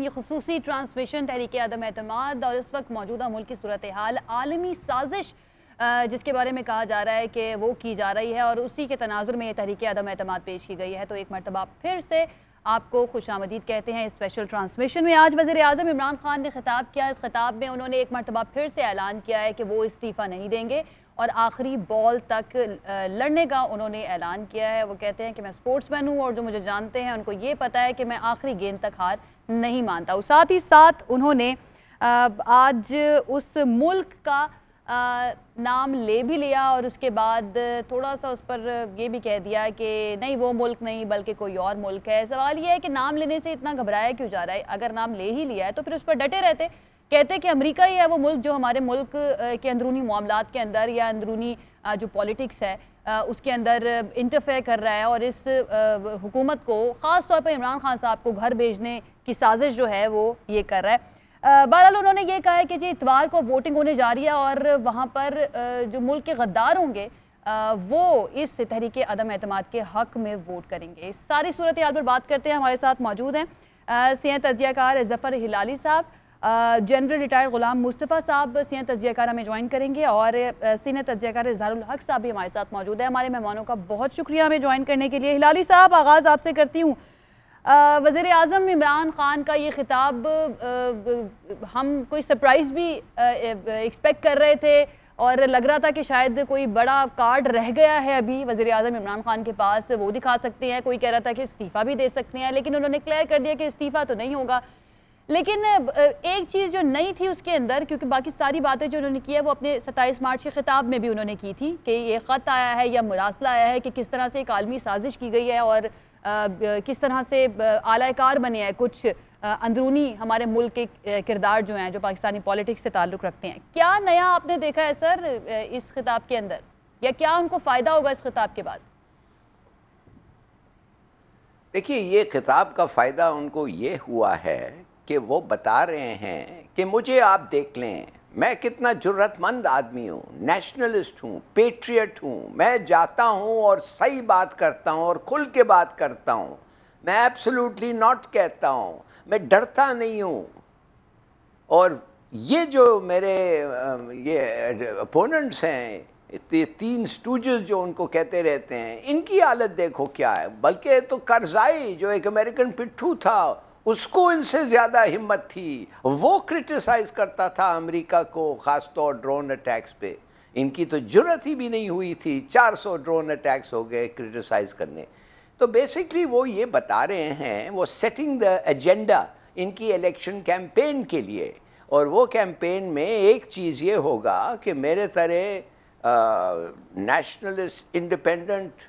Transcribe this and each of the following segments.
یہ خصوصی ٹرانسمیشن تحریک عدم اعتماد اور اس وقت موجودہ ملک کی صورتحال عالمی سازش جس کے بارے میں کہا جا رہا ہے کہ وہ کی جا رہی ہے اور اسی کے تناظر میں یہ تحریک عدم اعتماد پیش کی گئی ہے. تو ایک مرتبہ پھر سے آپ کو خوش آمدید کہتے ہیں اسپیشل ٹرانسمیشن میں. آج وزیر اعظم عمران خان نے خطاب کیا. اس خطاب میں انہوں نے ایک مرتبہ پھر سے اعلان کیا ہے کہ وہ استعفیٰ نہیں دیں گے اور آخری بال تک لڑنے کا انہوں نے اعلان کیا ہے. وہ کہتے ہیں کہ میں سپورٹس مین ہوں اور جو مجھے جانتے ہیں ان کو یہ پتہ ہے کہ میں آخری گیند تک ہار نہیں مانتا ہوں. ساتھ ہی ساتھ انہوں نے آج اس ملک کا نام لے بھی لیا اور اس کے بعد تھوڑا سا اس پر یہ بھی کہہ دیا کہ نہیں وہ ملک نہیں بلکہ کوئی اور ملک ہے. سوال یہ ہے کہ نام لینے سے اتنا گھبرایا کیوں جا رہا ہے؟ اگر نام لے ہی لیا ہے تو پھر اس پر ڈٹے رہتے. کہتے کہ امریکہ ہی ہے وہ ملک جو ہمارے ملک کے اندرونی معاملات کے اندر یا اندرونی جو پولیٹکس ہے اس کے اندر انٹرفیئر کر رہا ہے اور اس حکومت کو خاص طور پر عمران خان صاحب کو گھر بھیجنے کی سازش جو ہے وہ یہ کر رہا ہے. بہرحال انہوں نے یہ کہا ہے کہ جی اتوار کو ووٹنگ ہونے جا رہی ہے اور وہاں پر جو ملک کے غدار ہوں گے وہ اس تحریک عدم اعتماد کے حق میں ووٹ کریں گے. اس ساری صورتحال پر بات کرتے ہیں. ہمارے ساتھ موجود ہیں سینئر تجزیہ کار ظفر ہلالی صاحب, جنرل ریٹائر غلام مصطفیٰ صاحب سینئر تجزیہ کار ہمیں جوائن کریں گے اور سینئر تجزیہ کار اظہار الحق صاحب بھی ہمارے ساتھ موجود ہیں. ہمارے مہمانوں کا بہت شکریہ ہمیں جوائن کرنے کے لیے. ہلالی صاحب آغاز آپ سے کرتی ہوں. وزیر اعظم عمران خان کا یہ خطاب ہم کوئی سرپرائز بھی ایکسپیکٹ کر رہے تھے اور لگ رہا تھا کہ شاید کوئی بڑا کارڈ رہ گیا ہے ابھی وزیر اعظم عمران خان کے پاس, وہ دکھا سکتے ہیں. کوئی کہہ رہا تھا کہ استعفیٰ بھی دے سکتے ہیں لیکن انہوں نے کلیئر کر دیا کہ استعفیٰ تو نہیں ہوگا. لیکن ایک چیز جو نہیں تھی اس کے اندر, کیونکہ باقی ساری باتیں جو انہوں نے کی ہے وہ اپنے 27 مارچ کے خطاب میں بھی انہوں نے کی تھی کہ یہ خط آیا ہے یا مراسلہ آیا ہے کہ کس طرح سے ایک عالمی سازش کی گئی ہے اور کس طرح سے اعلی کار بنے ہیں کچھ اندرونی ہمارے ملک کے کردار جو ہیں جو پاکستانی پولیٹکس سے تعلق رکھتے ہیں. کیا نیا آپ نے دیکھا ہے سر اس خطاب کے اندر, یا کیا ان کو فائدہ ہوگا اس خطاب کے بعد؟ دیکھیے یہ خطاب کا فائدہ ان کو یہ ہوا ہے کہ وہ بتا رہے ہیں کہ مجھے آپ دیکھ لیں میں کتنا جرت مند آدمی ہوں, نیشنلسٹ ہوں, پیٹریٹ ہوں. میں جاتا ہوں اور صحیح بات کرتا ہوں اور کھل کے بات کرتا ہوں. میں ایبسولوٹلی ناٹ کہتا ہوں, میں ڈرتا نہیں ہوں. اور یہ جو میرے یہ اپوننٹس ہیں, تین سٹوجز جو ان کو کہتے رہتے ہیں, ان کی حالت دیکھو کیا ہے. بلکہ تو کرزائی جو ایک امریکن پٹھو تھا اس کو ان سے زیادہ ہمت تھی. وہ کرٹیسائز کرتا تھا امریکہ کو خاص طور ڈرون اٹیکس پہ. ان کی تو جرت ہی بھی نہیں ہوئی تھی. 400 ڈرون اٹیکس ہو گئے کرٹیسائز کرنے. تو بیسکلی وہ یہ بتا رہے ہیں, وہ سیٹنگ دا ایجنڈا ان کی الیکشن کیمپین کے لیے. اور وہ کیمپین میں ایک چیز یہ ہوگا کہ میرے طرح نیشنلسٹ انڈیپینڈنٹ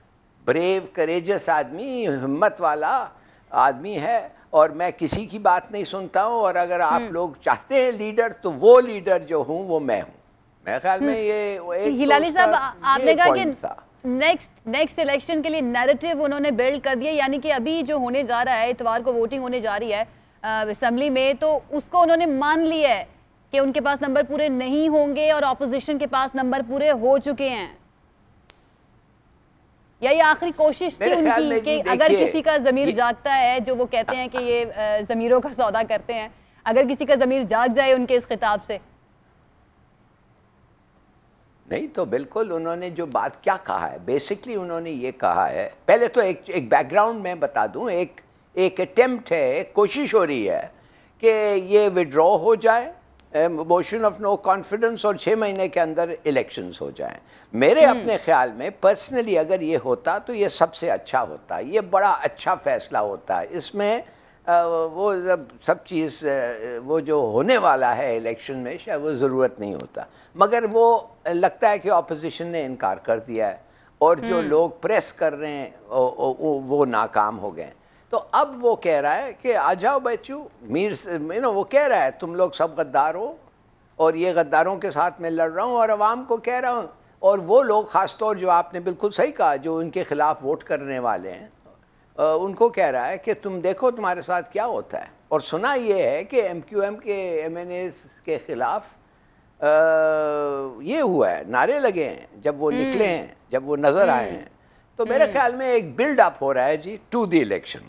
بریو کریجس آدمی, ہمت والا آدمی ہے اور میں کسی کی بات نہیں سنتا ہوں. اور اگر آپ لوگ چاہتے ہیں لیڈر تو وہ لیڈر جو ہوں وہ میں ہوں. میرے خیال میں یہ ہلالی صاحب آپ نے کہا کہ نیکسٹ الیکشن کے لیے نیریٹو انہوں نے بلڈ کر دیا, یعنی کہ ابھی جو ہونے جا رہا ہے اتوار کو ووٹنگ ہونے جا رہی ہے اسمبلی میں, تو اس کو انہوں نے مان لیا ہے کہ ان کے پاس نمبر پورے نہیں ہوں گے اور اپوزیشن کے پاس نمبر پورے ہو چکے ہیں. یا یہ آخری کوشش تھی ان کی کہ اگر کسی کا ضمیر جاگتا ہے, جو وہ کہتے ہیں کہ یہ ضمیروں کا سودا کرتے ہیں, اگر کسی کا ضمیر جاگ جائے ان کے اس خطاب سے؟ نہیں تو بالکل انہوں نے جو بات کیا کہا ہے, بیسکلی انہوں نے یہ کہا ہے. پہلے تو ایک بیک گراؤنڈ میں بتا دوں, ایک اٹیمپٹ ہے, ایک کوشش ہو رہی ہے کہ یہ وڈرا ہو جائے موشن آف نو کانفیڈنس اور 6 مہینے کے اندر الیکشنز ہو جائیں. میرے اپنے خیال میں پرسنلی اگر یہ ہوتا تو یہ سب سے اچھا ہوتا, یہ بڑا اچھا فیصلہ ہوتا. اس میں وہ سب چیز وہ جو ہونے والا ہے الیکشن میں شاید وہ ضرورت نہیں ہوتا, مگر وہ لگتا ہے کہ اپوزیشن نے انکار کر دیا ہے اور جو لوگ پریس کر رہے ہیں وہ ناکام ہو گئے. تو اب وہ کہہ رہا ہے کہ آ جاؤ بچو وہ کہہ رہا ہے تم لوگ سب غدار ہو اور یہ غداروں کے ساتھ میں لڑ رہا ہوں اور عوام کو کہہ رہا ہوں. اور وہ لوگ خاص طور جو آپ نے بالکل صحیح کہا جو ان کے خلاف ووٹ کرنے والے ہیں ان کو کہہ رہا ہے کہ تم دیکھو تمہارے ساتھ کیا ہوتا ہے. اور سنا یہ ہے کہ ایم کیو ایم کے ایم این ایز کے خلاف یہ ہوا ہے, نعرے لگے ہیں جب وہ نکلے ہیں, جب وہ نظر آئے ہیں. تو میرے خیال میں ایک بلڈ اپ ہو رہا ہے جی ٹو دی الیکشن.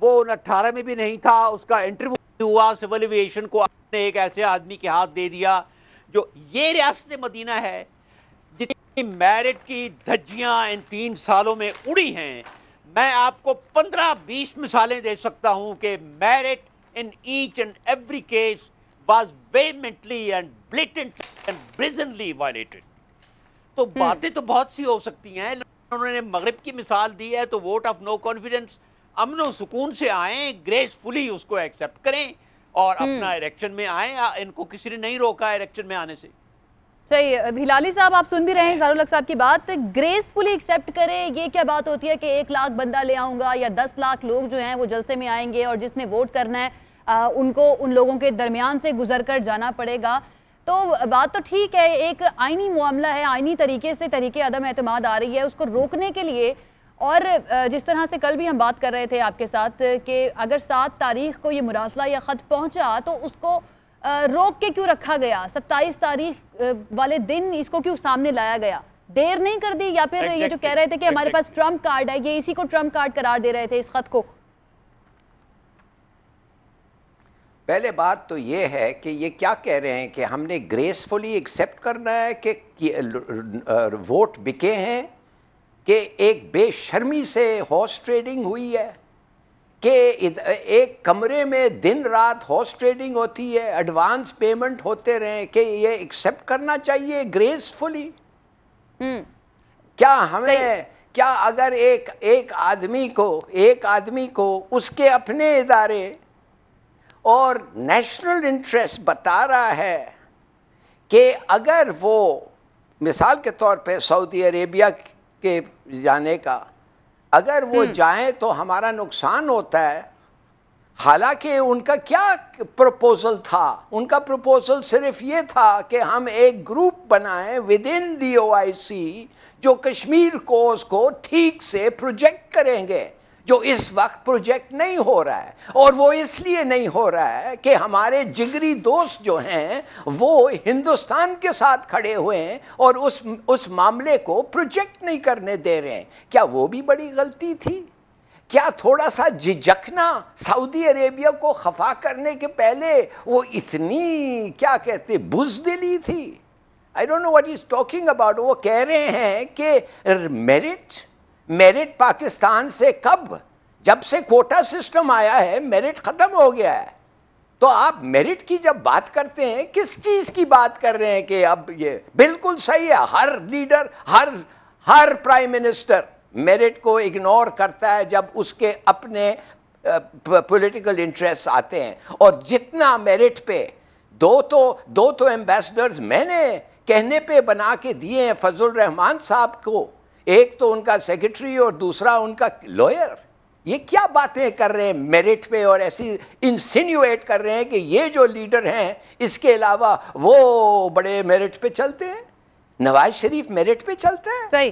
وہ 18 میں بھی نہیں تھا, اس کا انٹرویو ہوا سول ایویشن کو, آپ نے ایک ایسے آدمی کے ہاتھ دے دیا جو, یہ ریاست مدینہ ہے جتنی میرٹ کی دھجیاں ان 3 سالوں میں اڑی ہیں, میں آپ کو 15-20 مثالیں دے سکتا ہوں کہ merit in each and every case was vehemently and blatantly and brazenly violated. تو باتیں تو بہت سی ہو سکتی ہیں. انہوں نے مغرب کی مثال دی ہے تو ووٹ آف نو کانفیڈنس, امن و سکون سے آئیں, گریسفلی اس کو ایکسپٹ کریں اور اپنا الیکشن میں آئیں. ان کو کسی نے نہیں روکا الیکشن میں آنے سے. صحیح. ہلالی صاحب آپ سن بھی رہے ہیں ظاہر الحق صاحب کی بات, گریسفلی ایکسیپٹ کریں, یہ کیا بات ہوتی ہے کہ 1 لاکھ بندہ لے آؤں گا یا 10 لاکھ لوگ جو ہیں وہ جلسے میں آئیں گے اور جس نے ووٹ کرنا ہے ان کو ان لوگوں کے درمیان سے گزر کر جانا پڑے گا. تو بات تو ٹھیک ہے, ایک آئینی معاملہ ہے, آئینی طریقے سے طریقے عدم اعتماد آ رہی ہے, اس کو روکنے کے لیے. اور جس طرح سے کل بھی ہم بات کر رہے تھے آپ کے ساتھ کہ اگر 7 تاریخ کو یہ مراسلہ یا خط پہنچا تو اس کو روک کے کیوں رکھا گیا, 27 تاریخ والے دن اس کو کیوں سامنے لایا گیا, دیر نہیں کر دی, یا پھر یہ جو کہہ رہے تھے کہ ہمارے پاس ٹرمپ کارڈ ہے, یہ اسی کو ٹرمپ کارڈ قرار دے رہے تھے اس خط کو. پہلے بات تو یہ ہے کہ یہ کیا کہہ رہے ہیں کہ ہم نے گریسفلی ایکسیپٹ کرنا ہے کہ ووٹ بکے ہیں, کہ ایک بے شرمی سے ہارس ٹریڈنگ ہوئی ہے, کہ ایک کمرے میں دن رات ہارس ٹریڈنگ ہوتی ہے, ایڈوانس پیمنٹ ہوتے رہیں, کہ یہ ایکسیپٹ کرنا چاہیے گریسفلی. کیا ہمیں, کیا اگر ایک آدمی کو اس کے اپنے ادارے اور نیشنل انٹرسٹ بتا رہا ہے کہ اگر وہ مثال کے طور پہ سعودی عربیہ کے جانے کا اگر وہ جائیں تو ہمارا نقصان ہوتا ہے, حالانکہ ان کا کیا پروپوزل تھا, ان کا پروپوزل صرف یہ تھا کہ ہم ایک گروپ بنائیں ود ان دی OIC جو کشمیر کوز کو ٹھیک سے پروجیکٹ کریں گے, جو اس وقت پروجیکٹ نہیں ہو رہا ہے. اور وہ اس لیے نہیں ہو رہا ہے کہ ہمارے جگری دوست جو ہیں وہ ہندوستان کے ساتھ کھڑے ہوئے ہیں اور اس معاملے کو پروجیکٹ نہیں کرنے دے رہے ہیں. کیا وہ بھی بڑی غلطی تھی؟ کیا تھوڑا سا جھجکنا سعودی عربیہ کو خفا کرنے کے پہلے وہ اتنی کیا کہتے بزدلی تھی؟ I don't know what he's talking about. وہ کہہ رہے ہیں کہ میرٹ پاکستان سے کب, جب سے کوٹا سسٹم آیا ہے میرٹ ختم ہو گیا ہے. تو آپ میرٹ کی جب بات کرتے ہیں کس چیز کی بات کر رہے ہیں؟ کہ اب یہ بالکل صحیح ہے, ہر لیڈر ہر پرائم منسٹر میرٹ کو اگنور کرتا ہے جب اس کے اپنے پولیٹیکل انٹرسٹ آتے ہیں. اور جتنا میرٹ پہ دو تو ایمبیسڈرز میں نے کہنے پہ بنا کے دیے ہیں فضل الرحمان صاحب کو, ایک تو ان کا سیکرٹری اور دوسرا ان کا لوئر. یہ کیا باتیں کر رہے ہیں میرٹ پہ, اور ایسی انسینیویٹ کر رہے ہیں کہ یہ جو لیڈر ہیں اس کے علاوہ وہ بڑے میرٹ پہ چلتے ہیں. نواز شریف میرٹ پہ چلتا ہے. صحیح,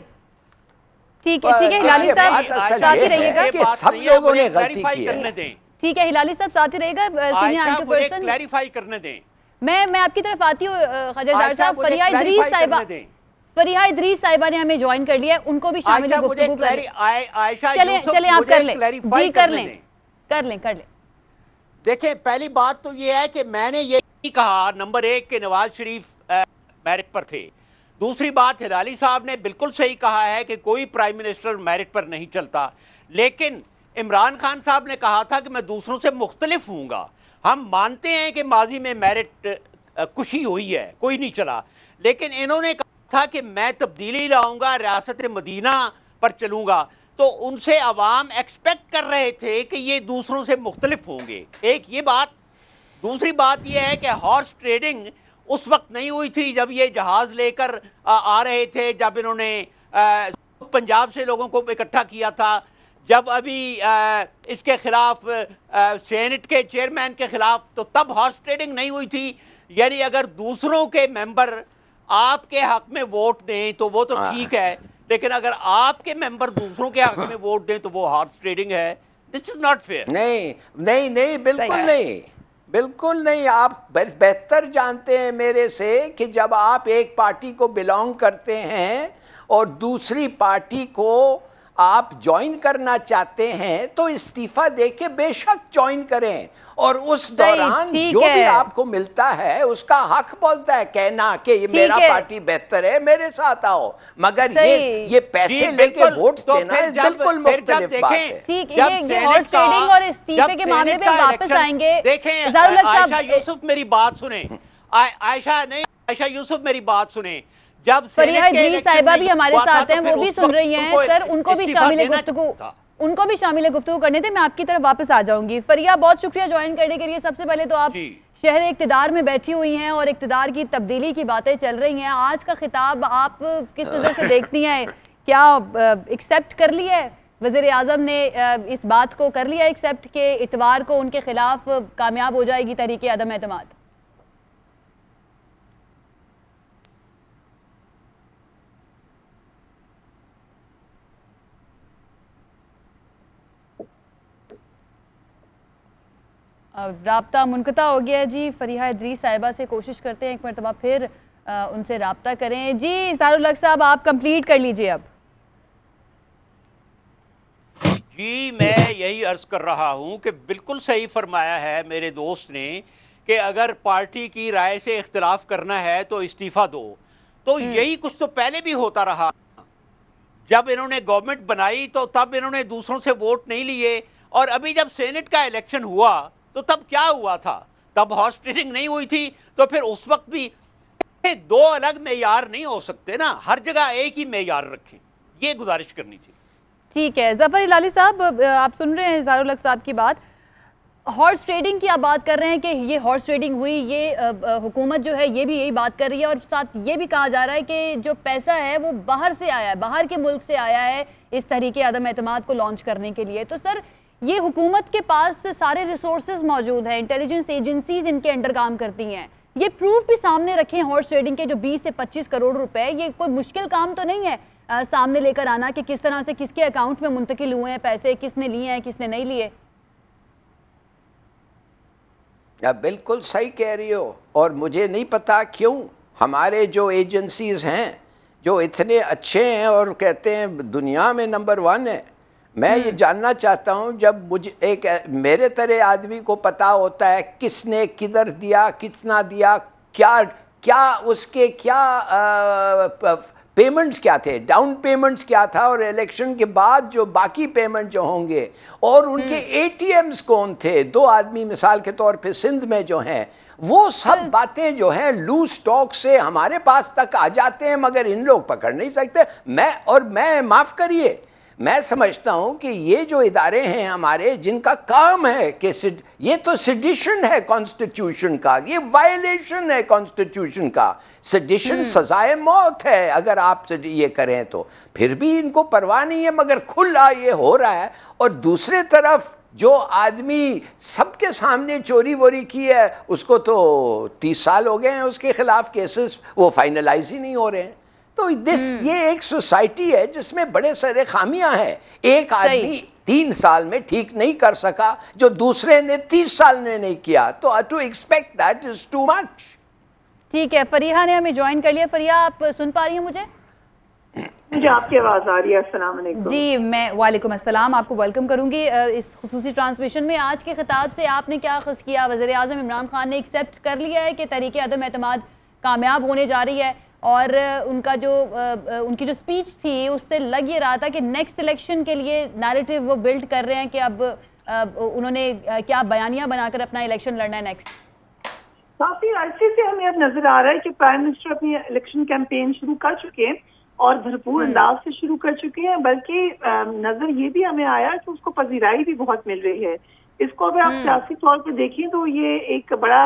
ٹھیک ہے ہلالی صاحب ساتھ ہی رہیے گا, سب لوگوں نے غلطی کی ہے. ٹھیک ہے ہلالی صاحب ساتھ ہی رہے گا, سینئر اینکر پرسن کلیریفائی کرنے دیں. میں آپ کی طرف آتی ہوں. خواجہ اظہار صاحب, فریحہ ادریس صاحبہ نے ہمیں جوائن کر لیا ہے, ان کو بھی شامل گفتگو کر لیں. چلیں آپ کر لیں, جی کر لیں. دیکھیں پہلی بات تو یہ ہے کہ میں نے یہ کہا نمبر 1 کہ نواز شریف میرٹ پر تھے. دوسری بات ہلالی صاحب نے بالکل صحیح کہا ہے کہ کوئی پرائم منسٹر میرٹ پر نہیں چلتا, لیکن عمران خان صاحب نے کہا تھا کہ میں دوسروں سے مختلف ہوں گا. ہم مانتے ہیں کہ ماضی میں میرٹ کشی ہوئی ہے, کوئی نہیں چلا, لیکن انہوں نے کہا تھا کہ میں تبدیلی لاؤں گا, ریاست مدینہ پر چلوں گا. تو ان سے عوام ایکسپیکٹ کر رہے تھے کہ یہ دوسروں سے مختلف ہوں گے. ایک یہ بات. دوسری بات یہ ہے کہ ہارس ٹریڈنگ اس وقت نہیں ہوئی تھی جب یہ جہاز لے کر آ رہے تھے, جب انہوں نے پنجاب سے لوگوں کو اکٹھا کیا تھا, جب ابھی اس کے خلاف سینٹ کے چیئرمین کے خلاف, تو تب ہارس ٹریڈنگ نہیں ہوئی تھی. یعنی اگر دوسروں کے ممبر آپ کے حق میں ووٹ دیں تو وہ تو ٹھیک ہے, لیکن اگر آپ کے ممبر دوسروں کے حق میں ووٹ دیں تو وہ ہارس ٹریڈنگ ہے. دس از ناٹ فیئر. نہیں بالکل نہیں, بالکل نہیں. آپ بہتر جانتے ہیں میرے سے کہ جب آپ ایک پارٹی کو بلانگ کرتے ہیں اور دوسری پارٹی کو آپ جوائن کرنا چاہتے ہیں تو استعفیٰ دے کے بے شک جوائن کریں، اور اس دوران جو بھی آپ کو ملتا ہے اس کا حق بولتا ہے کہنا کہ یہ میرا پارٹی بہتر ہے، میرے ساتھ آؤ، مگر یہ پیسے لے کے ووٹ دینا بالکل مختلف بات ہے۔ ٹھیک، یہ ہارس ٹریڈنگ اور استعفے کے معاملے پہ واپس آئیں گے۔ دیکھیں عائشہ یوسف میری بات سنیں، عائشہ یوسف میری بات سنیں، جب فریحہ ادریس صاحبہ بھی ہمارے ساتھ ہیں، وہ بھی سن رہی ہیں سر، ان کو بھی شامل گفتگو کرنے تھے۔ میں آپ کی طرف واپس آ جاؤں گی۔ فریحہ بہت شکریہ جوائن کرنے کے لیے۔ سب سے پہلے تو آپ شہر اقتدار میں بیٹھی ہوئی ہیں اور اقتدار کی تبدیلی کی باتیں چل رہی ہیں، آج کا خطاب آپ کس نظر سے دیکھتی ہیں؟ کیا ایکسیپٹ کر لیا ہے وزیر اعظم نے اس بات کو، کر لیا ایکسیپٹ کہ اتوار کو ان کے خلاف کامیاب ہو جائے گی تحریک عدم اعتماد؟ رابطہ منقطع ہو گیا ہے جی۔ فریحہ ادریس صاحبہ سے کوشش کرتے ہیں ایک مرتبہ پھر ان سے رابطہ کریں۔ جی اظہار الحق صاحب آپ کمپلیٹ کر لیجئے اب۔ جی میں یہی عرض کر رہا ہوں کہ بالکل صحیح فرمایا ہے میرے دوست نے کہ اگر پارٹی کی رائے سے اختلاف کرنا ہے تو استعفیٰ دو، تو یہی کچھ تو پہلے بھی ہوتا رہا۔ جب انہوں نے گورنمنٹ بنائی تو تب انہوں نے دوسروں سے ووٹ نہیں لیے، اور ابھی جب سینٹ کا الیکشن ہوا تو تب کیا ہوا تھا؟ تب ہارس ٹریڈنگ نہیں ہوئی تھی، تو پھر اس وقت بھی دو الگ معیار نہیں ہو سکتے نا، ہر جگہ ایک ہی معیار رکھیں، یہ گزارش کرنی تھی۔ ٹھیک ہے ظفر ہلالی صاحب، آپ سن رہے ہیں اظہار الحق صاحب کی بات، ہارس ٹریڈنگ کی آپ بات کر رہے ہیں کہ یہ ہارس ٹریڈنگ ہوئی، یہ حکومت جو ہے یہ بھی یہی بات کر رہی ہے، اور ساتھ یہ بھی کہا جا رہا ہے کہ جو پیسہ ہے وہ باہر سے آیا ہے، باہر کے ملک سے آیا ہے اس تحریک عدم اعتماد کو لانچ کرنے کے لیے۔ تو سر یہ حکومت کے پاس سارے ریسورسز موجود ہیں، انٹیلیجنس ایجنسیز ان کے انڈر کام کرتی ہیں، یہ پروف بھی سامنے رکھیں ہارس ٹریڈنگ کے جو 20 سے 25 کروڑ روپے، یہ کوئی مشکل کام تو نہیں ہے سامنے لے کر آنا کہ کس طرح سے کس کے اکاؤنٹ میں منتقل ہوئے ہیں پیسے، کس نے لیے ہیں کس نے نہیں لیے؟ بالکل صحیح کہہ رہی ہو، اور مجھے نہیں پتا کیوں ہمارے جو ایجنسیز ہیں جو اتنے اچھے ہیں اور کہتے ہیں دنیا میں نمبر 1 ہے، میں یہ جاننا چاہتا ہوں جب مجھے ایک میرے طرح آدمی کو پتا ہوتا ہے کس نے کدھر دیا، کتنا دیا، کیا اس کے کیا پیمنٹس کیا تھے، ڈاؤن پیمنٹس کیا تھا، اور الیکشن کے بعد جو باقی پیمنٹ جو ہوں گے، اور ان کے اے ٹی ایمز کون تھے، 2 آدمی مثال کے طور پہ سندھ میں جو ہیں، وہ سب باتیں جو ہیں لوز ٹاک سے ہمارے پاس تک آ جاتے ہیں، مگر ان لوگ پکڑ نہیں سکتے۔ میں معاف کریے، میں سمجھتا ہوں کہ یہ جو ادارے ہیں ہمارے جن کا کام ہے کہ یہ تو سیڈیشن ہے کانسٹیٹیوشن کا، یہ وائلیشن ہے کانسٹیٹیوشن کا، سیڈیشن سزائے موت ہے اگر آپ یہ کریں تو، پھر بھی ان کو پرواہ نہیں ہے، مگر کھلا یہ ہو رہا ہے۔ اور دوسرے طرف جو آدمی سب کے سامنے چوری ووری کی ہے اس کو تو 30 سال ہو گئے ہیں، اس کے خلاف کیسز وہ فائنلائز ہی نہیں ہو رہے ہیں۔ تو یہ ایک سوسائٹی ہے جس میں بڑے سارے خامیاں ہیں، ایک آدمی 3 سال میں ٹھیک نہیں کر سکا جو دوسرے نے 30 سال میں نہیں کیا، تو to expect that is too much. ٹھیک ہے، فریحہ نے ہمیں جوائن کر لیا۔ فریحہ آپ سن پا رہی ہیں مجھے؟ مجھے آپ کی آواز آ رہی ہے، السلام علیکم۔ جی میں وعلیکم السلام، آپ کو ویلکم کروں گی اس خصوصی ٹرانسمیشن میں۔ آج کے خطاب سے آپ نے کیا اخذ کیا؟ وزیر اعظم عمران خان نے ایکسیپٹ کر لیا ہے کہ تحریک عدم اعتماد کامیاب ہونے جا رہی ہے، اور ان کی جو سپیچ تھی اس سے لگ یہ رہا تھا کہ نیکسٹ الیکشن کے لیے نیریٹو وہ بلڈ کر رہے ہیں کہ اب انہوں نے کیا بیانیہ بنا کر اپنا الیکشن لڑنا ہے نیکسٹ۔ کافی عرصے سے ہمیں اب نظر آ رہا ہے کہ پرائم منسٹر اپنی الیکشن کیمپین شروع کر چکے ہیں اور بھرپور انداز سے شروع کر چکے ہیں، بلکہ نظر یہ بھی ہمیں آیا کہ اس کو پذیرائی بھی بہت مل رہی ہے۔ اس کو اگر آپ سیاسی طور پہ دیکھیں تو یہ ایک بڑا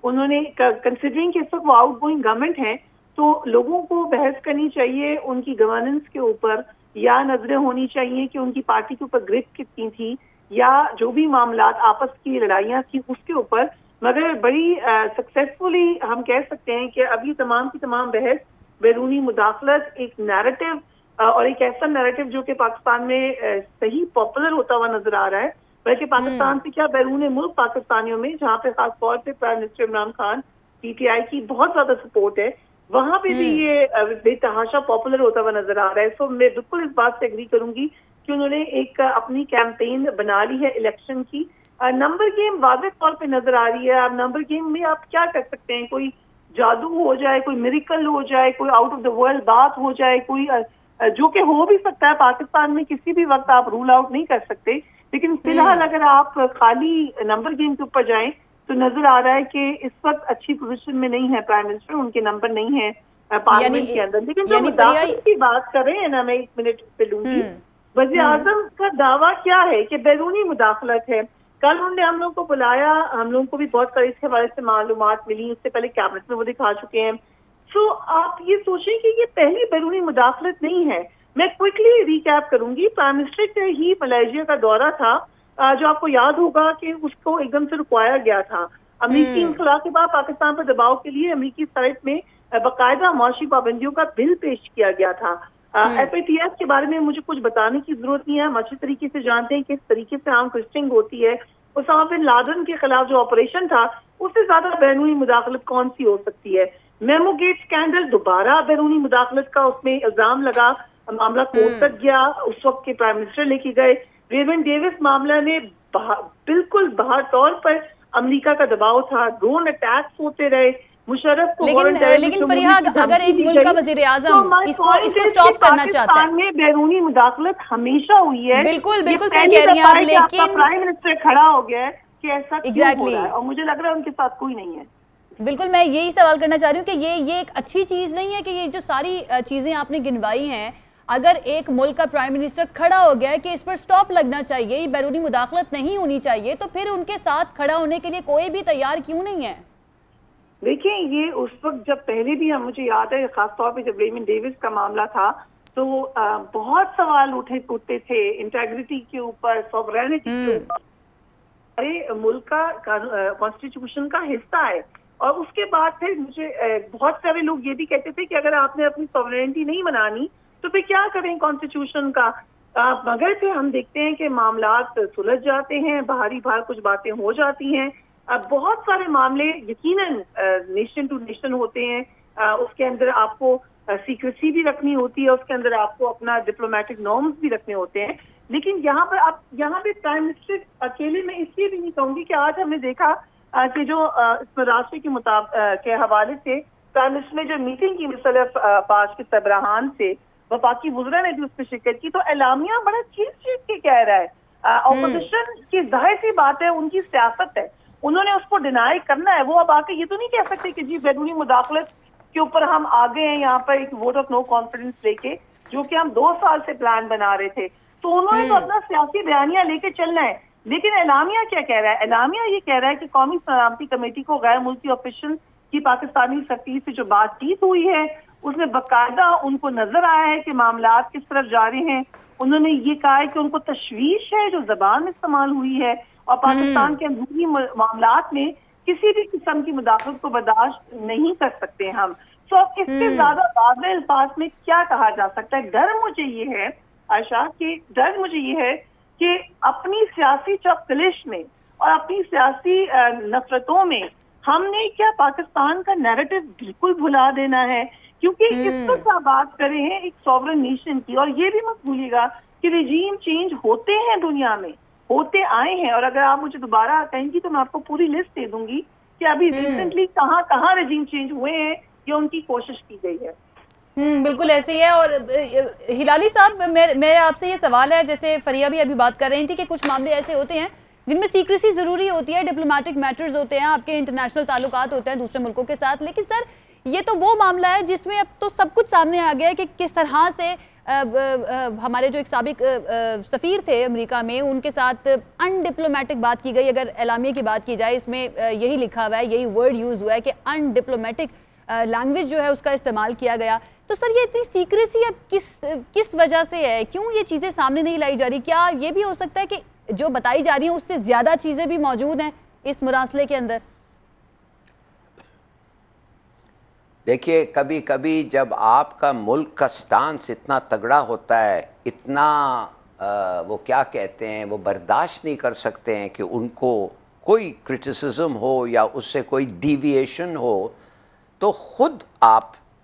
انہوں نے کنسیڈرنگ کہ اس وقت وہ آؤٹ گوئنگ گورنمنٹ ہیں، تو لوگوں کو بحث کرنی چاہیے ان کی گورننس کے اوپر، یا نظریں ہونی چاہیے کہ ان کی پارٹی کے اوپر گرپ کتنی تھی، یا جو بھی معاملات آپس کی لڑائیاں تھیں اس کے اوپر۔ مگر بڑی سکسیسفلی ہم کہہ سکتے ہیں کہ اب یہ تمام کی تمام بحث بیرونی مداخلت ایک نیریٹو اور ایک ایسا نیریٹو جو کہ پاکستان میں صحیح پاپولر ہوتا ہوا نظر آ رہا ہے، بلکہ پاکستان سے کیا بیرون ملک پاکستانیوں میں، جہاں پہ خاص طور پہ prime minister Imran Khan P T I کی بہت زیادہ سپورٹ ہے، وہاں پہ بھی یہ بے تحاشا پاپولر ہوتا ہوا نظر آ رہا ہے۔ سو میں بالکل اس بات سے ایگری کروں گی کہ انہوں نے ایک اپنی کیمپین بنا لی ہے الیکشن کی. نمبر گیم واضح طور پہ نظر آ رہی ہے. اب نمبر گیم میں آپ کیا کر سکتے ہیں؟ کوئی جادو ہو جائے, کوئی میریکل ہو جائے, کوئی آؤٹ آف دا ورلڈ بات ہو جائے, کوئی جو کہ ہو بھی سکتا ہے پاکستان میں کسی بھی وقت آپ رول آؤٹ نہیں کر سکتے. لیکن فی الحال اگر آپ خالی نمبر گیم کے اوپر جائیں تو نظر آ رہا ہے کہ اس وقت اچھی پوزیشن میں نہیں ہے پرائم منسٹر, ان کے نمبر نہیں ہیں پارلیمنٹ کے اندر. لیکن جو مداخلت کی بات کر رہے ہیں نا, میں 1 منٹ پہ لوں گی. وزیر اعظم کا دعویٰ کیا ہے کہ بیرونی مداخلت ہے. کل انہوں نے ہم لوگوں کو بلایا, ہم لوگوں کو بھی بہت ساری اس کے بارے سے معلومات ملی, اس سے پہلے کیبنٹ میں وہ دکھا چکے ہیں. سو آپ یہ سوچیں کہ یہ پہلی بیرونی مداخلت نہیں ہے. میں کوئکلی ریکیپ کروں گی. پرائم منسٹر کا ہی ملائیشیا کا دورہ تھا, جو آپ کو یاد ہوگا کہ اس کو ایک دم سے رکوایا گیا تھا. امریکی انخلا کے بعد پاکستان پر دباؤ کے لیے امریکی سائٹ میں باقاعدہ معاشی پابندیوں کا بل پیش کیا گیا تھا. ایف اے ٹی ایس کے بارے میں مجھے کچھ بتانے کی ضرورت نہیں ہے, ہم اچھی طریقے سے جانتے ہیں کس طریقے سے عام ٹوئسٹنگ ہوتی ہے. اسامہ بن لادن کے خلاف جو آپریشن تھا اس سے زیادہ بیرونی مداخلت کون سی ہو سکتی ہے؟ میمو گیٹ اسکینڈل دوبارہ بیرونی مداخلت کا اس میں الزام لگا, معاملہ کورٹ تک گیا, اس وقت کے پرائم منسٹر لے کے گئے. ریمنڈ ڈیوس معاملہ میں بالکل باہر طور پر امریکہ کا دباؤ تھا, ڈرون اٹیکس ہوتے رہے, مشرف کو لیکن فریحہ اگر ایک ملک کا وزیر اعظم اس کو سٹاپ کرنا چاہتا ہے. پاکستان میں بیرونی مداخلت ہمیشہ ہوئی ہے. بالکل صحیح کہہ رہی ہیں آپ, لیکن پرائم منسٹر کھڑا ہو گیا ہے کہ ایسا کیوں ہو رہا ہے, اور مجھے لگ رہا ہے ان کے ساتھ کوئی نہیں ہے. بالکل, میں یہی سوال کرنا چاہ رہی ہوں کہ یہ ایک اچھی چیز نہیں ہے کہ یہ جو ساری چیزیں آپ نے گنوائی ہیں, اگر ایک ملک کا پرائم منسٹر کھڑا ہو گیا ہے کہ اس پر سٹاپ لگنا چاہیے, یہ بیرونی مداخلت نہیں ہونی چاہیے, تو پھر ان کے ساتھ کھڑا ہونے کے لیے کوئی بھی تیار کیوں نہیں ہے؟ دیکھیں, یہ اس وقت جب پہلے بھی مجھے یاد ہے, خاص طور پہ جب ریمنڈ ڈیوس کا معاملہ تھا تو بہت سوال اٹھتے تھے انٹیگریٹی کے اوپر, سوورینٹی کے اوپر. ملک کا کانسٹیٹیوشن کا حصہ ہے. اور اس کے بعد پھر مجھے بہت سارے لوگ یہ بھی کہتے تھے کہ اگر آپ نے اپنی سوورینٹی نہیں منانی تو پھر کیا کریں کانسٹیٹیوشن کا. مگر پھر ہم دیکھتے ہیں کہ معاملات سلجھ جاتے ہیں, باہری باہر کچھ باتیں ہو جاتی ہیں. بہت سارے معاملے یقیناً نیشن ٹو نیشن ہوتے ہیں, اس کے اندر آپ کو سیکریسی بھی رکھنی ہوتی ہے, اس کے اندر آپ کو اپنا ڈپلومیٹک نارمز بھی رکھنے ہوتے ہیں. لیکن یہاں پہ پرائم منسٹر اکیلے میں اس لیے بھی نہیں کہوں گی کہ آج ہم نے دیکھا کہ جو اس راشٹر کے حوالے سے پرائم منسٹر نے جو میٹنگ کی مختلف افواج کے سربراہان سے, وفاقی وزراء نے بھی اس میں شرکت کی, تو اعلامیہ بڑا چیز کے کہہ رہا ہے. اپوزیشن کی ظاہر سی بات ہے, ان کی سیاست ہے, انہوں نے اس کو ڈینائی کرنا ہے. وہ اب آ کے یہ تو نہیں کہہ سکتے کہ جی بیرونی مداخلت کے اوپر ہم آگے ہیں یہاں پر ایک ووٹ آف نو کانفیڈنس لے کے, جو کہ ہم 2 سال سے پلان بنا رہے تھے. تو انہوں نے تو اپنا سیاسی بیانیہ لے کے چلنا ہے. لیکن اعلامیہ کیا کہہ رہا ہے؟ اعلامیہ یہ کہہ رہا ہے کہ قومی سلامتی کمیٹی کو غیر ملکی آفیشل کی پاکستانی سفیر سے جو بات چیت ہوئی ہے اس میں باقاعدہ ان کو نظر آیا ہے کہ معاملات کس طرف جا رہے ہیں. انہوں نے یہ کہا ہے کہ ان کو تشویش ہے جو زبان استعمال ہوئی ہے, اور پاکستان کے اندرونی معاملات میں کسی بھی قسم کی مداخلت کو برداشت نہیں کر سکتے ہم. تو اب اس سے زیادہ واضح الفاظ میں کیا کہا جا سکتا ہے؟ ڈر مجھے یہ ہے عائشہ, کہ اپنی سیاسی چپکلش میں اور اپنی سیاسی نفرتوں میں ہم نے کیا پاکستان کا نیریٹو بالکل بھلا دینا ہے؟ کیونکہ اس وقت آپ بات کر رہے ہیں ایک سوورن نیشن کی, اور یہ بھی مت بھولیے گا کہ ریجیم چینج ہوتے ہیں دنیا میں, ہوتے آئے ہیں. اور اگر آپ مجھے دوبارہ کہیں گی تو میں آپ کو پوری لسٹ دے دوں گی کہ ابھی ریسنٹلی کہاں ریجیم چینج ہوئے ہیں یا ان کی کوشش کی گئی ہے. بالکل ایسے ہی ہے. اور ہلالی صاحب, میرا آپ سے یہ سوال ہے, جیسے فریحہ بھی ابھی بات کر رہی تھی کہ کچھ معاملے ایسے ہوتے ہیں جن میں سیکریسی ضروری ہوتی ہے, ڈپلومیٹک میٹرز ہوتے ہیں, آپ کے انٹرنیشنل تعلقات ہوتے ہیں دوسرے ملکوں کے ساتھ. لیکن سر, یہ تو وہ معاملہ ہے جس میں اب تو سب کچھ سامنے آ گیا ہے کہ کس طرح سے ہمارے جو ایک سابق سفیر تھے امریکہ میں, ان کے ساتھ ان ڈپلومیٹک بات کی گئی. اگر اعلامیہ کی بات کی جائے, اس میں یہی لکھا ہوا ہے, یہی ورڈ یوز ہوا ہے کہ ان ڈپلومیٹک لینگویج جو ہے اس کا استعمال کیا گیا. تو سر, یہ اتنی سیکریسی اب کس وجہ سے ہے؟ کیوں یہ چیزیں سامنے نہیں لائی جا رہی؟ کیا یہ بھی ہو سکتا ہے کہ جو بتائی جا رہی ہیں اس سے زیادہ چیزیں بھی موجود ہیں اس مراسلے کے اندر؟ دیکھیے, کبھی کبھی جب آپ کا ملک کا سٹانس اتنا تگڑا ہوتا ہے, اتنا وہ کیا کہتے ہیں, وہ برداشت نہیں کر سکتے ہیں کہ ان کو کوئی کرٹیسزم ہو یا اس سے کوئی ڈیویشن ہو, تو خود آپ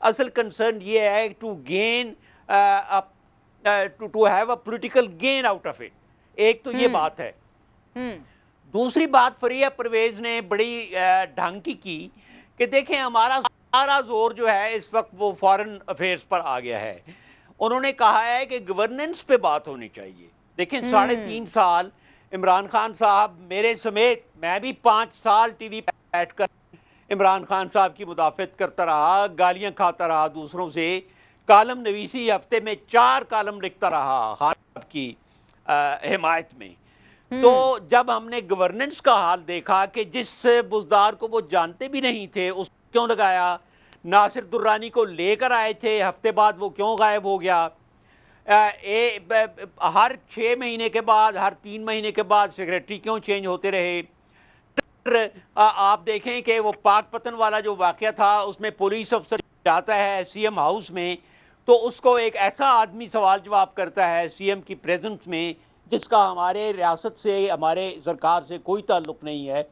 اصل کنسرن یہ ہے to gain to have a political gain out of it. ایک تو یہ بات ہے. دوسری بات فریہ پرویز نے بڑی ڈھنگ کی کہ دیکھیں ہمارا سارا زور جو ہے اس وقت وہ فارن افیئرز پر آ گیا ہے. انہوں نے کہا ہے کہ گورننس پہ بات ہونی چاہیے. دیکھیں 3.5 سال عمران خان صاحب میرے سمیت میں بھی 5 سال ٹی وی پہ بیٹھ کر عمران خان صاحب کی مدافعت کرتا رہا, گالیاں کھاتا رہا دوسروں سے, کالم نویسی ہفتے میں 4 کالم لکھتا رہا خان صاحب کی حمایت میں. تو جب ہم نے گورننس کا حال دیکھا کہ جس بزدار کو وہ جانتے بھی نہیں تھے اس کو کیوں لگایا, ناصر درانی کو لے کر آئے تھے, ہفتے بعد وہ کیوں غائب ہو گیا, ہر 6 مہینے کے بعد ہر 3 مہینے کے بعد سیکریٹری کیوں چینج ہوتے رہے. آپ دیکھیں کہ وہ پاک پتن والا جو واقعہ تھا اس میں پولیس افسر جاتا ہے سی ایم ہاؤس میں تو اس کو ایک ایسا آدمی سوال جواب کرتا ہے سی ایم کی پریزنس میں جس کا ہمارے ریاست سے ہمارے سرکار سے کوئی تعلق نہیں ہے.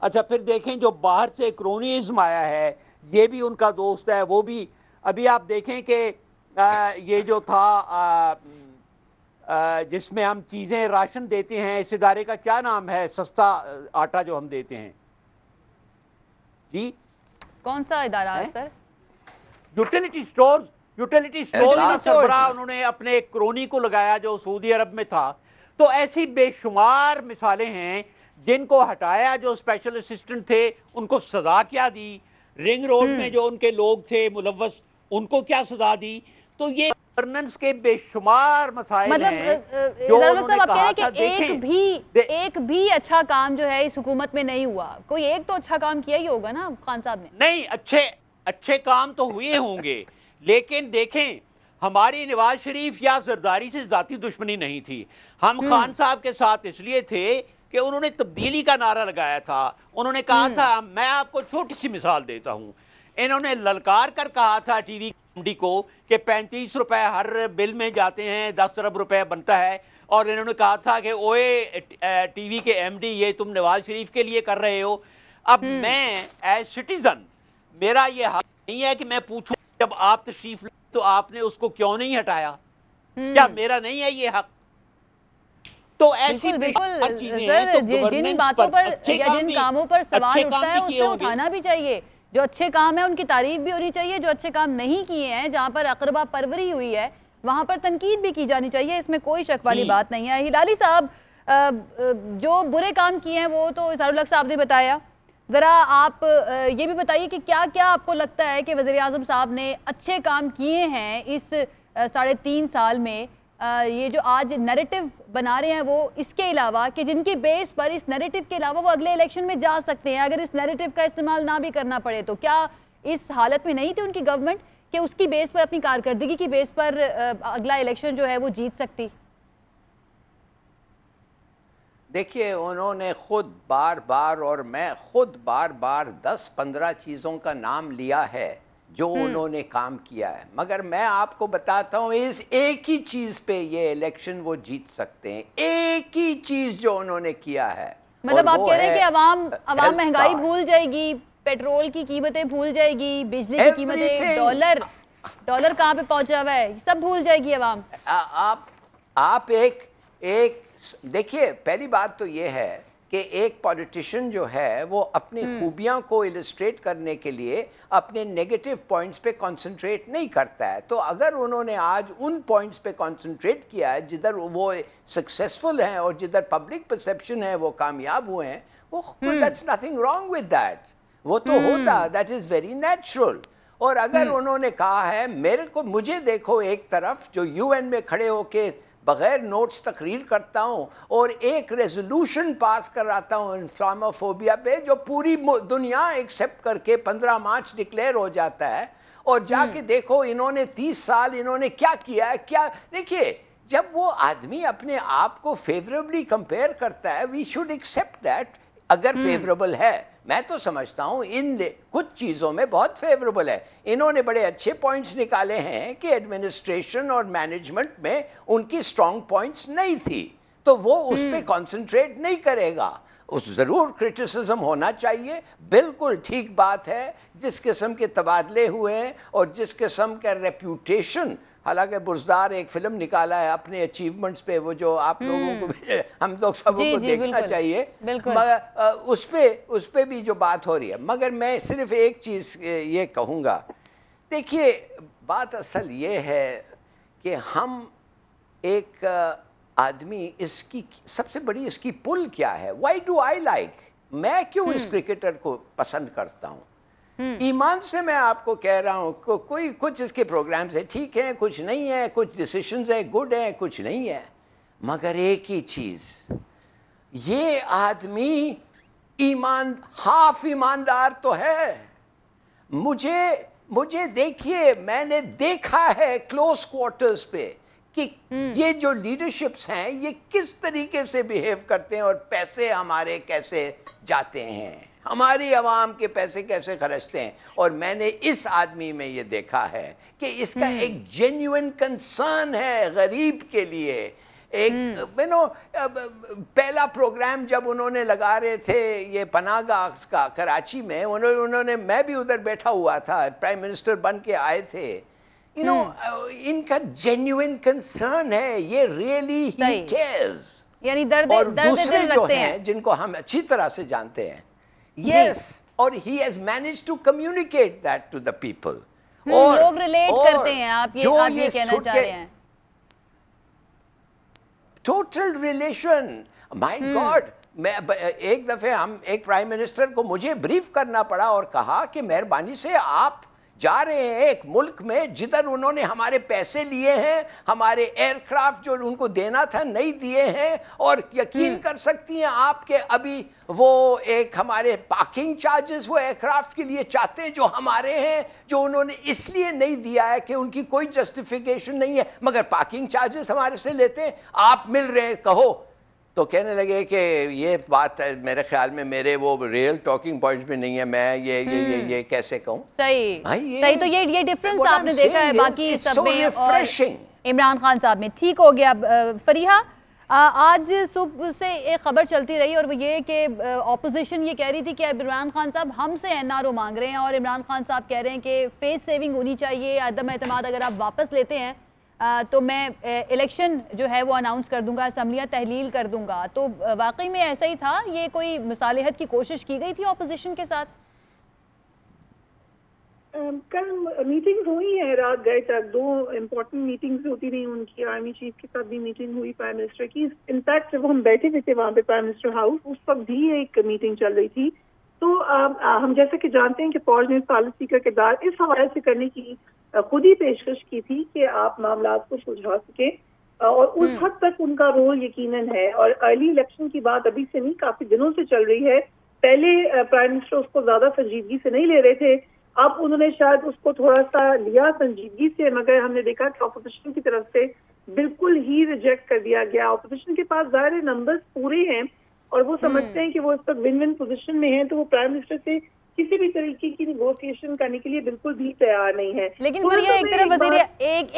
اچھا پھر دیکھیں جو باہر سے کرونیزم آیا ہے یہ بھی ان کا دوست ہے. وہ بھی ابھی آپ دیکھیں کہ یہ جو تھا جس میں ہم چیزیں راشن دیتے ہیں, اس ادارے کا کیا نام ہے, سستا آٹا جو ہم دیتے ہیں, جی کون سا ادارہ ہے sir? Utility stores. Utility stores کا سربراہ انہوں نے اپنے ایک کرونی کو لگایا جو سعودی عرب میں تھا. تو ایسی بے شمار مثالیں ہیں جن کو ہٹایا, جو اسپیشل اسسٹنٹ تھے ان کو سزا کیا دی, رنگ روڈ میں جو ان کے لوگ تھے ملوث ان کو کیا سزا دی. تو یہ گورننس کے بے شمار مسائل ہیں جو انہوں نے کہا تھا. ایک بھی اچھا کام جو ہے اس حکومت میں نہیں ہوا. کوئی ایک تو اچھا کام کیا ہی ہوگا نا خان صاحب نے. نہیں, اچھے کام تو ہوئے ہوں گے, لیکن دیکھیں ہماری نواز شریف یا زرداری سے ذاتی دشمنی نہیں تھی. ہم خان صاحب کے ساتھ اس لیے تھے کہ انہوں نے تبدیلی کا نعرہ لگایا تھا. انہوں نے کہا تھا, میں آپ کو چھوٹی سی مثال دیتا ہوں, انہوں نے للکار کر کہا تھا ٹی وی ایم ڈی کو کہ 35 روپے ہر بل میں جاتے ہیں, 10 ارب روپے بنتا ہے, اور انہوں نے کہا تھا کہ اوئے ٹی وی کے ایم ڈی یہ تم نواز شریف کے لیے کر رہے ہو. اب میں ایز سٹیزن میرا یہ حق نہیں ہے کہ میں پوچھوں جب آپ تشریف لائے تو آپ نے اس کو کیوں نہیں ہٹایا, کیا میرا نہیں ہے یہ حق؟ تو ایسی جن باتوں پر یا جن کاموں پر سوال اٹھتا ہے اس پہ اٹھانا بھی چاہیے. جو اچھے کام ہیں ان کی تعریف بھی ہونی چاہیے, جو اچھے کام نہیں کیے ہیں جہاں پر اقربا پروری ہوئی ہے وہاں پر تنقید بھی کی جانی چاہیے, اس میں کوئی شک والی بات نہیں ہے. ہلالی صاحب جو برے کام کیے ہیں وہ تو اظہار الحق صاحب نے بتایا, ذرا آپ یہ بھی بتائیے کہ کیا کیا آپ کو لگتا ہے کہ وزیر اعظم صاحب نے اچھے کام کیے ہیں اس 3.5 سال میں, یہ جو آج نیریٹو بنا رہے ہیں وہ اس کے علاوہ کہ جن کی بیس پر اس نیریٹو کے علاوہ وہ اگلے الیکشن میں جا سکتے ہیں اگر اس نیریٹو کا استعمال نہ بھی کرنا پڑے تو. کیا اس حالت میں نہیں تھی ان کی گورنمنٹ کہ اس کی بیس پر, اپنی کارکردگی کی بیس پر اگلا الیکشن جو ہے وہ جیت سکتی؟ دیکھیے انہوں نے خود بار بار اور میں خود بار بار 10-15 چیزوں کا نام لیا ہے جو انہوں نے کام کیا ہے, مگر میں آپ کو بتاتا ہوں اس ایک ہی چیز پہ یہ الیکشن وہ جیت سکتے ہیں. ایک ہی چیز جو انہوں نے کیا ہے, مطلب آپ کہہ رہے ہیں کہ عوام مہنگائی بھول جائے گی, پیٹرول کی قیمتیں بھول جائے گی, بجلی کی قیمتیں, ڈالر کہاں پہ پہنچا ہوا ہے, سب بھول جائے گی عوام. آپ ایک دیکھیے پہلی بات تو یہ ہے کہ ایک پولیٹیشین جو ہے وہ اپنی خوبیاں کو السٹریٹ کرنے کے لیے اپنے نیگیٹو پوائنٹس پہ کنسنٹریٹ نہیں کرتا ہے. تو اگر انہوں نے آج ان پوائنٹس پہ کنسنٹریٹ کیا ہے جدھر وہ سکسیسفل ہیں اور جدھر پبلک پرسیپشن ہے وہ کامیاب ہوئے ہیں, وہ that's nothing wrong with that, وہ تو ہوتا, دیٹ از ویری نیچرل. اور اگر انہوں نے کہا ہے مجھے دیکھو ایک طرف جو یو این میں کھڑے ہو کے بغیر نوٹس تقریر کرتا ہوں اور ایک ریزولوشن پاس کراتا ہوں اسلاموفوبیا پہ جو پوری دنیا ایکسپٹ کر کے 15 مارچ ڈکلیئر ہو جاتا ہے, اور جا کے دیکھو انہوں نے 30 سال انہوں نے کیا کیا ہے. کیا دیکھیے جب وہ آدمی اپنے آپ کو فیوریبلی کمپیئر کرتا ہے وی شوڈ ایکسپٹ دیٹ. اگر فیوریبل ہے, میں تو سمجھتا ہوں ان کچھ چیزوں میں بہت فیوریبل ہے. انہوں نے بڑے اچھے پوائنٹس نکالے ہیں کہ ایڈمنسٹریشن اور مینجمنٹ میں ان کی سٹرونگ پوائنٹس نہیں تھی تو وہ اس پہ کنسنٹریٹ نہیں کرے گا. ضرور کرٹیسزم ہونا چاہیے، بالکل ٹھیک بات ہے. جس قسم کے تبادلے ہوئے ہیں اور جس قسم کا ریپیوٹیشن، حالانکہ بزدار ایک فلم نکالا ہے اپنے اچیومنٹس پہ، وہ جو آپ لوگوں کو ہم لوگ سب کو دیکھنا چاہیے، اس پہ بھی جو بات ہو رہی ہے. مگر میں صرف ایک چیز یہ کہوں گا، دیکھیے بات اصل یہ ہے کہ ہم ایک آدمی، اس کی سب سے بڑی اس کی پل کیا ہے؟ وائی ڈو آئی لائک، میں کیوں اس کرکٹر کو پسند کرتا ہوں؟ ایمان سے میں آپ کو کہہ رہا ہوں، کوئی کچھ اس کے پروگرامز ہیں ٹھیک ہیں، کچھ نہیں ہے، کچھ ڈیسیشنز ہیں گڈ ہیں، کچھ نہیں ہے. مگر ایک ہی چیز، یہ آدمی ہاف ایماندار تو ہے. مجھے دیکھیے، میں نے دیکھا ہے کلوز کوارٹرز پہ کہ یہ جو لیڈرشپس ہیں یہ کس طریقے سے بیہیو کرتے ہیں اور پیسے ہمارے کیسے جاتے ہیں، ہماری عوام کے پیسے کیسے خرچتے ہیں. اور میں نے اس آدمی میں یہ دیکھا ہے کہ اس کا ایک جینیوئن کنسرن ہے غریب کے لیے. ایک پہلا پروگرام جب انہوں نے لگا رہے تھے یہ پناہ گاہ کا کراچی میں، انہوں نے، میں بھی ادھر بیٹھا ہوا تھا، پرائم منسٹر بن کے آئے تھے. ان کا جینیوئن کنسرن ہے، یہ ریئلی ہی کیئرز. یعنی درد دوسرے دل جو رکھتے ہیں جن کو ہم اچھی طرح سے جانتے ہیں، یس، اور he has manage to communicate that to the people. اور لوگ ریلیٹ کرتے ہیں، آپ یہ کہنا چاہ رہے ہیں. ٹوٹل ریلیشن، مائی گاڈ. میں ایک دفعہ ایک پرائم منسٹر کو مجھے بریف کرنا پڑا اور کہا کہ مہربانی سے آپ جا رہے ہیں ایک ملک میں جدھر انہوں نے ہمارے پیسے لیے ہیں، ہمارے ایئر کرافٹ جو ان کو دینا تھا نہیں دیے ہیں، اور یقین کر سکتی ہیں آپ کہ ابھی وہ ایک ہمارے پارکنگ چارجز وہ ایئر کرافٹ کے لیے چاہتے ہیں جو ہمارے ہیں، جو انہوں نے اس لیے نہیں دیا ہے کہ ان کی کوئی جسٹیفیکیشن نہیں ہے، مگر پارکنگ چارجز ہمارے سے لیتے ہیں. آپ مل رہے ہیں، کہو. تو کہنے لگے کہ یہ بات میرے خیال میں میرے وہ ریئل ٹاکنگ پوائنٹس میں نہیں ہے، میں یہ کیسے کہوں. صحیح. تو یہ ڈیفرنس آپ نے دیکھا ہے باقی سب میں اور عمران خان صاحب میں. ٹھیک ہو گیا. فریحہ، آج صبح سے ایک خبر چلتی رہی اور وہ یہ کہ اپوزیشن یہ کہہ رہی تھی کہ عمران خان صاحب ہم سے NRO مانگ رہے ہیں، اور عمران خان صاحب کہہ رہے ہیں کہ فیس سیونگ ہونی چاہیے، عدم اعتماد اگر آپ واپس لیتے ہیں تو میں الیکشن جو ہے وہ اناؤنس کر دوں گا، اسمبلیاں تحلیل کر دوں گا. تو واقعی میں ایسا ہی تھا؟ یہ کوئی مصالحت کی کوشش کی گئی تھی اپوزیشن کے ساتھ؟ کل میٹنگ ہوئی ہے رات گئے تک، 2 امپورٹنٹ میٹنگز ہوتی رہی ان کی. آرمی چیف کے ساتھ بھی میٹنگ ہوئی پرائم منسٹر کی. انفیکٹ جب ہم بیٹھے ہوئے تھے وہاں پہ پرائم منسٹر ہاؤس، اس وقت بھی ایک میٹنگ چل رہی تھی. تو ہم جیسے کہ جانتے ہیں کہ فوج نے پالیسی کا کردار اس حوالے سے کرنے کی خود ہی پیشکش کی تھی کہ آپ معاملات کو سلجھا سکیں، اور اس حد تک ان کا رول یقیناً ہے. اور ارلی الیکشن کی بات ابھی سے نہیں، کافی دنوں سے چل رہی ہے. پہلے پرائم منسٹر اس کو زیادہ سنجیدگی سے نہیں لے رہے تھے، اب انہوں نے شاید اس کو تھوڑا سا لیا سنجیدگی سے، مگر ہم نے دیکھا کہ اپوزیشن کی طرف سے بالکل ہی ریجیکٹ کر دیا گیا. اپوزیشن کے پاس ظاہر نمبرز پورے ہیں اور وہ سمجھتے ہیں کہ وہ اس وقت ون ون پوزیشن میں ہیں، تو وہ پرائم منسٹر سے کسی بھی طریقے کی نیگوسیشن کرنے کے لیے بالکل بھی تیار نہیں ہے. لیکن پھر یہ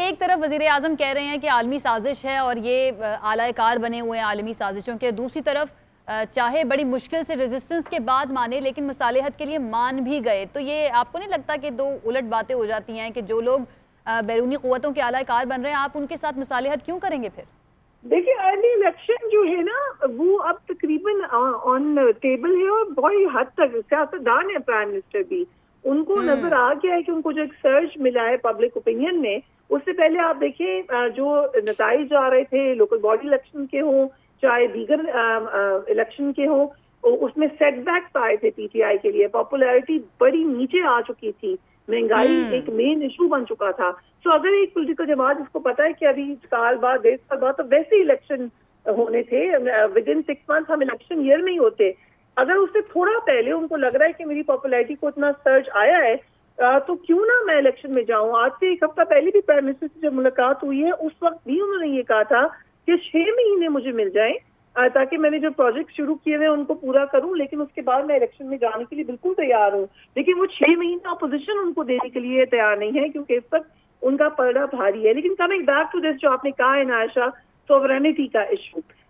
ایک طرف وزیر اعظم کہہ رہے ہیں کہ عالمی سازش ہے اور یہ اعلی کار بنے ہوئے ہیں عالمی سازشوں کے، دوسری طرف چاہے بڑی مشکل سے ریزسٹنس کے بعد مانے لیکن مصالحت کے لیے مان بھی گئے. تو یہ آپ کو نہیں لگتا کہ 2 الٹ باتیں ہو جاتی ہیں کہ جو لوگ بیرونی قوتوں کے اعلی کار بن رہے ہیں آپ ان کے ساتھ مصالحت کیوں کریں گے؟ پھر دیکھیں ارلی الیکشن جو ہے نا وہ اب تقریباً آن ٹیبل ہے، اور بڑی حد تک سیاستدان ہے پرائم منسٹر بھی، ان کو نظر آ گیا ہے کہ ان کو جو ایک سرچ ملا ہے پبلک اوپینین میں. اس سے پہلے آپ دیکھیں جو نتائج آ رہے تھے لوکل باڈی الیکشن کے ہوں چاہے دیگر الیکشن کے ہوں، اس میں سیٹ بیکس آئے تھے PTI کے لیے. پاپولیرٹی بڑی نیچے آ چکی تھی، مہنگائی ایک مین ایشو بن چکا تھا. سو اگر ایک پولیٹیکل جماعت جس کو پتا ہے کہ ابھی سال بعد 1.5 سال بعد تو ویسے ہی الیکشن ہونے تھے، ود ان 6 months ہم الیکشن ایئر میں ہی ہوتے، اگر اس سے تھوڑا پہلے ان کو لگ رہا ہے کہ میری پاپولیرٹی کو اتنا سرج آیا ہے تو کیوں نہ میں الیکشن میں جاؤں. آج سے 1 ہفتہ پہلے بھی پرائم منسٹر سے جب ملاقات ہوئی ہے اس وقت بھی انہوں نے یہ کہا تھا کہ 6 مہینے مجھے مل جائیں تاکہ میں نے جو پروجیکٹ شروع کیے ہوئے ان کو پورا کروں، لیکن اس کے بعد میں الیکشن میں جانے کے لیے بالکل تیار ہوں. لیکن وہ 6 مہینے اپوزیشن ان کو دینے کے لیے تیار نہیں ہے کیونکہ اس وقت ان کا پلڑا بھاری ہے. لیکن کمنگ بیک ٹو دس جو آپ نے کہا ہے عائشہ، سوورینٹی کا issue,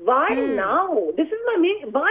Why now? This is my main. Why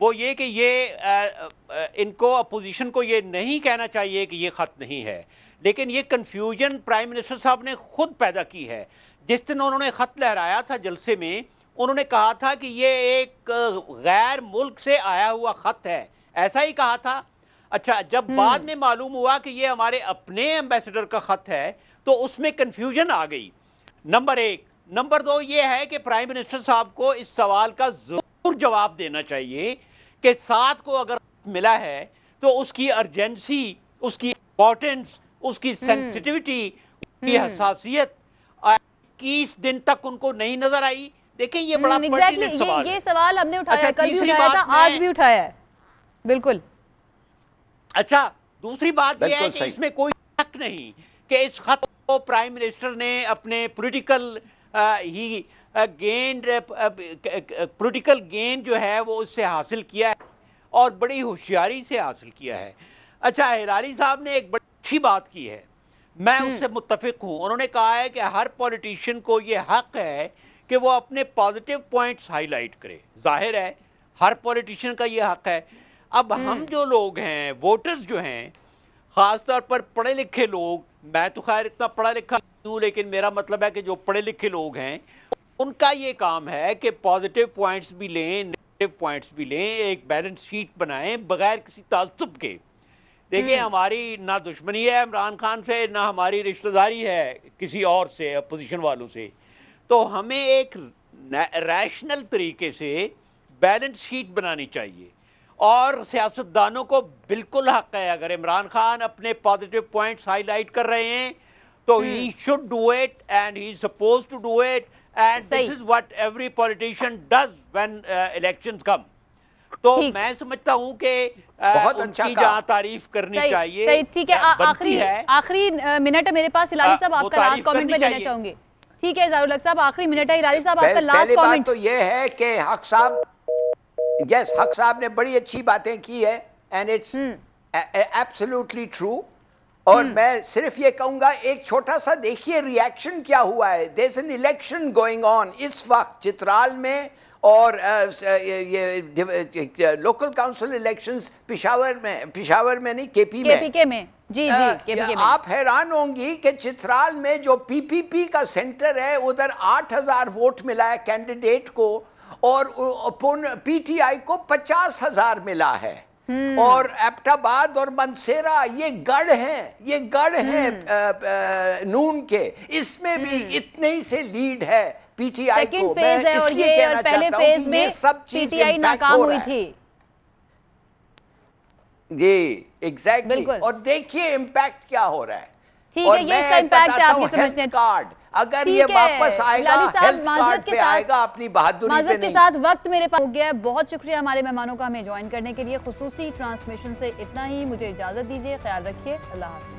وہ یہ کہ ان کو اپوزیشن کو یہ نہیں کہنا چاہیے کہ یہ خط نہیں ہے، لیکن یہ کنفیوژن پرائم منسٹر صاحب نے خود پیدا کی ہے۔ جس دن انہوں نے خط لہرایا تھا جلسے میں، انہوں نے کہا تھا کہ یہ ایک غیر ملک سے آیا ہوا خط ہے، ایسا ہی کہا تھا۔ اچھا، جب بعد میں معلوم ہوا کہ یہ ہمارے اپنے ایمبیسڈر کا خط ہے تو اس میں کنفیوژن آ گئی، نمبر ایک۔ نمبر دو یہ ہے کہ پرائم منسٹر صاحب کو اس سوال کا ضرور جواب دینا چاہیے کہ 7 کو اگر ملا ہے تو اس کی ارجنسی، اس کی امپورٹنس، اس کی سینسٹیوٹی، اس کی حساسیت 21 دن تک ان کو نہیں نظر آئی۔ دیکھیں یہ بڑا پرٹیننٹ سوال ہے۔ یہ سوال ہم نے اٹھایا، کل بھی اٹھایا تھا، آج بھی اٹھایا ہے۔ بالکل۔ اچھا، دوسری بات یہ ہے کہ اس میں کوئی شک نہیں کہ اس خط کو پرائم منسٹر نے اپنے پولیٹیکل گین جو ہے وہ اس سے حاصل کیا ہے اور بڑی ہوشیاری سے حاصل کیا ہے۔ اچھا، ہلاری صاحب نے ایک بڑی اچھی بات کی ہے، میں اس سے متفق ہوں۔ انہوں نے کہا ہے کہ ہر پولیٹیشین کو یہ حق ہے کہ وہ اپنے پازیٹیو پوائنٹس ہائی لائٹ کرے۔ ظاہر ہے ہر پولیٹیشین کا یہ حق ہے۔ اب ہم جو لوگ ہیں، ووٹرز جو ہیں، خاص طور پر پڑھے لکھے لوگ، میں تو خیر اتنا پڑھا لکھا نہیں ہوں، لیکن میرا مطلب ہے کہ جو پڑھے لکھے لوگ ہیں ان کا یہ کام ہے کہ پازیٹیو پوائنٹس بھی لیں، نیگیٹو پوائنٹس بھی لیں، ایک بیلنس شیٹ بنائیں بغیر کسی تعصب کے۔ دیکھیں ہماری نہ دشمنی ہے عمران خان سے، نہ ہماری رشتہ داری ہے کسی اور سے، اپوزیشن والوں سے، تو ہمیں ایک ریشنل طریقے سے بیلنس شیٹ بنانی چاہیے۔ اور سیاستدانوں کو بالکل حق ہے، اگر عمران خان اپنے پازیٹیو پوائنٹس ہائی لائٹ کر رہے ہیں تو ہی should do it and he is suppose to do it, and this is what every politician does when elections come. تو میں سمجھتا ہوں کہ ان کی جہاں تعریف کرنی چاہیے۔ ٹھیک ہے، آخری منٹ ہے میرے پاس، ہلاری صاحب آپ کا لاسٹ کامنٹ میں لینا چاہوں گی۔ ٹھیک ہے ظاہر الحق صاحب، آخری منٹ ہے، ہلاری صاحب آپ کا لاسٹ کامنٹ۔ تو یہ ہے کہ حق صاحب نے بڑی اچھی باتیں کی ہے اینڈ اٹس ایبسولوٹلی ٹرو۔ اور میں صرف یہ کہوں گا، ایک چھوٹا سا دیکھیے ریاکشن کیا ہوا ہے۔ There is an election going on اس وقت چترال میں، اور یہ لوکل کاؤنسل الیکشنز پشاور میں نہیں، کے پی میں۔ جی جی، آپ حیران ہوں گی کہ چترال میں جو پی پی پی کا سینٹر ہے ادھر 8000 ووٹ ملا ہے کینڈیڈیٹ کو، اور پی ٹی آئی کو 50,000 ملا ہے۔ اور ایبٹ آباد اور منسیرا یہ گڑھ ہیں نون کے، اس میں بھی اتنے ہی سے لیڈ ہے پی ٹی آئی کو۔ سیکنڈ فیز ہے، اور یہ پہلے فیز میں پی ٹی آئی ناکام ہوئی تھی۔ جی ایگزیکٹلی، اور دیکھیے امپیکٹ کیا ہو رہا ہے۔ ٹھیک ہے، یہ اس کا امپیکٹ ہے، آپ یہ سمجھتے ہیں۔ کارڈ اگر یہ واپس آئے گا، ہیلتھ کارڈ پہ آئے گا، اپنی بہادری پہ نہیں۔ معذرت کے ساتھ وقت میرے پاس ہو گیا ہے۔ بہت شکریہ ہمارے مہمانوں کا ہمیں جوائن کرنے کے لیے۔ خصوصی ٹرانسمیشن سے اتنا ہی، مجھے اجازت دیجیے، خیال رکھیے، اللہ حافظ۔